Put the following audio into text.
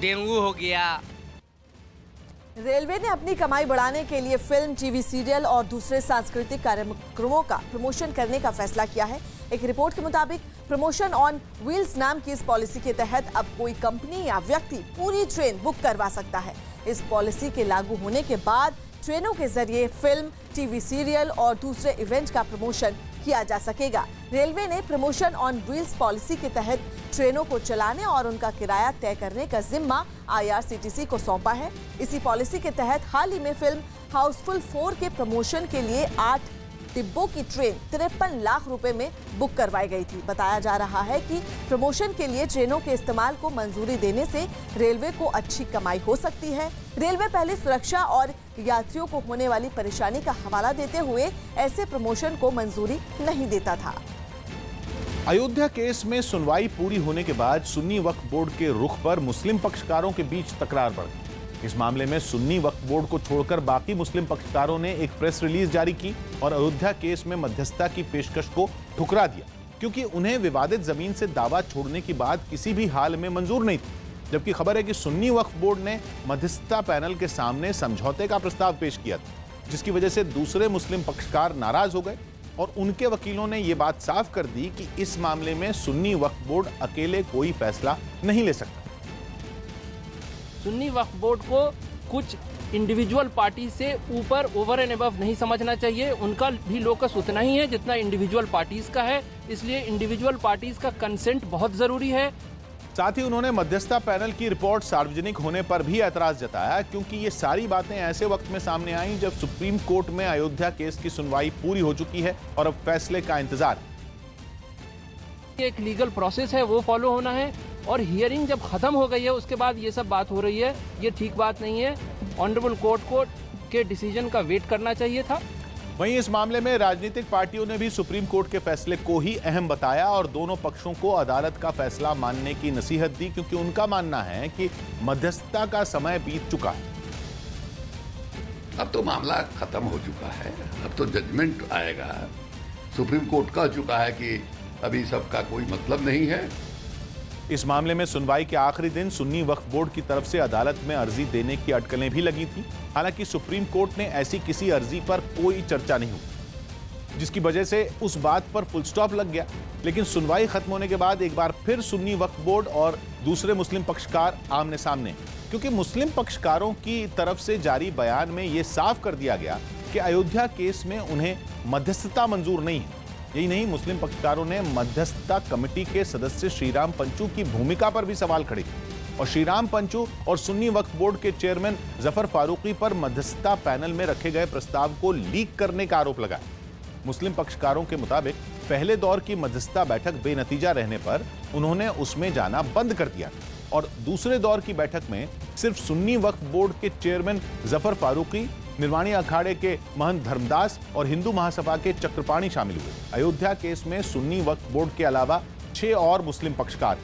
Dengue हो गया। Railway ने अपनी कमाई बढ़ाने के लिए फिल्म, टीवी सीरियल और दूसरे सांस्कृतिक कार्यक्रमों का प्रमोशन करने का फैसला किया है। एक रिपोर्ट के मुताबिक प्रमोशन ऑन व्हील्स नाम की इस पॉलिसी के तहत अब कोई कंपनी या व्यक्ति पूरी ट्रेन बुक करवा सकता है। इस पॉलिसी के लागू होने के बाद ट्रेनों के जरिए फिल्म, टीवी सीरियल और दूसरे इवेंट का प्रमोशन किया जा सकेगा। रेलवे ने प्रमोशन ऑन व्हील्स पॉलिसी के तहत ट्रेनों को चलाने और उनका किराया तय करने का जिम्मा IRCTC को सौंपा है। इसी पॉलिसी के तहत हाल ही में फिल्म हाउसफुल 4 के प्रमोशन के लिए 8 डिब्बों की ट्रेन 53 लाख रुपए में बुक करवाई गई थी। बताया जा रहा है कि प्रमोशन के लिए ट्रेनों के इस्तेमाल को मंजूरी देने से रेलवे को अच्छी कमाई हो सकती है। रेलवे पहले सुरक्षा और यात्रियों को होने वाली परेशानी का हवाला देते हुए ऐसे प्रमोशन को मंजूरी नहीं देता था। अयोध्या केस में सुनवाई पूरी होने के बाद सुन्नी वक्फ बोर्ड के रुख पर मुस्लिम पक्षकारों के बीच तकरार बढ़ गई। इस मामले में सुन्नी वक्फ बोर्ड को छोड़कर बाकी मुस्लिम पक्षकारों ने एक प्रेस रिलीज जारी की और अयोध्या केस में मध्यस्थता की पेशकश को ठुकरा दिया, क्योंकि उन्हें विवादित जमीन से दावा छोड़ने की बात किसी भी हाल में मंजूर नहीं थी। जबकि खबर है कि सुन्नी वक्फ बोर्ड ने मध्यस्थता पैनल के सामने समझौते का प्रस्ताव पेश किया था, जिसकी वजह से दूसरे मुस्लिम पक्षकार नाराज हो गए और उनके वकीलों ने यह बात साफ कर दी कि इस मामले में सुन्नी वक्फ बोर्ड अकेले कोई फैसला नहीं ले सकता। सुन्नी वक्फ बोर्ड को कुछ इंडिविजुअल पार्टी से ऊपर, ओवर एंड अबव नहीं समझना चाहिए। उनका भी लोकस उतना ही है जितना इंडिविजुअल पार्टीज का है, इसलिए इंडिविजुअल पार्टीज का कंसेंट बहुत जरूरी है। साथ ही उन्होंने मध्यस्थता पैनल की रिपोर्ट सार्वजनिक होने पर भी ऐतराज जताया, क्योंकि ये सारी बातें ऐसे वक्त में सामने आई जब सुप्रीम कोर्ट में अयोध्या केस की सुनवाई पूरी हो चुकी है और अब फैसले का इंतजार। एक लीगल प्रोसेस है, वो फॉलो होना है और हियरिंग जब खत्म हो गई है उसके बाद ये सब बात हो रही है, ये ठीक बात नहीं है। ऑनरेबल कोर्ट के डिसीजन का वेट करना चाहिए था। वहीं इस मामले में राजनीतिक पार्टियों ने भी सुप्रीम कोर्ट के फैसले को ही अहम बताया और दोनों पक्षों को अदालत का फैसला मानने की नसीहत दी, क्योंकि उनका मानना है कि मध्यस्थता का समय बीत चुका है। अब तो मामला खत्म हो चुका है, अब तो जजमेंट आएगा। सुप्रीम कोर्ट कह चुका है कि अभी सबका कोई मतलब नहीं है। इस मामले में सुनवाई के आखिरी दिन सुन्नी वक्फ बोर्ड की तरफ से अदालत में अर्जी देने की अटकलें भी लगी थी। हालांकि सुप्रीम कोर्ट ने ऐसी किसी अर्जी पर कोई चर्चा नहीं हुई, जिसकी वजह से उस बात पर फुल स्टॉप लग गया। लेकिन सुनवाई खत्म होने के बाद एक बार फिर सुन्नी वक्फ बोर्ड और दूसरे मुस्लिम पक्षकार आमने सामने, क्योंकि मुस्लिम पक्षकारों की तरफ से जारी बयान में यह साफ कर दिया गया कि अयोध्या केस में उन्हें मध्यस्थता मंजूर नहीं है। यही नहीं, मुस्लिम पक्षकारों ने मध्यस्थता कमेटी के सदस्य श्रीराम पंचू की भूमिका पर भी सवाल खड़े किए और श्रीराम पंचू और सुन्नी वक्फ बोर्ड के चेयरमैन जफर फारूकी पर मध्यस्थता पैनल में रखे गए प्रस्ताव को लीक करने का आरोप लगाया। मुस्लिम पक्षकारों के मुताबिक पहले दौर की मध्यस्थता बैठक बेनतीजा रहने पर उन्होंने उसमें जाना बंद कर दिया और दूसरे दौर की बैठक में सिर्फ सुन्नी वक्फ बोर्ड के चेयरमैन जफर फारूकी, निर्वाणी अखाड़े के महंत धर्मदास और हिंदू महासभा के चक्रपाणी शामिल हुए। अयोध्या केस में सुन्नी वक्फ बोर्ड के अलावा 6 और मुस्लिम पक्षकार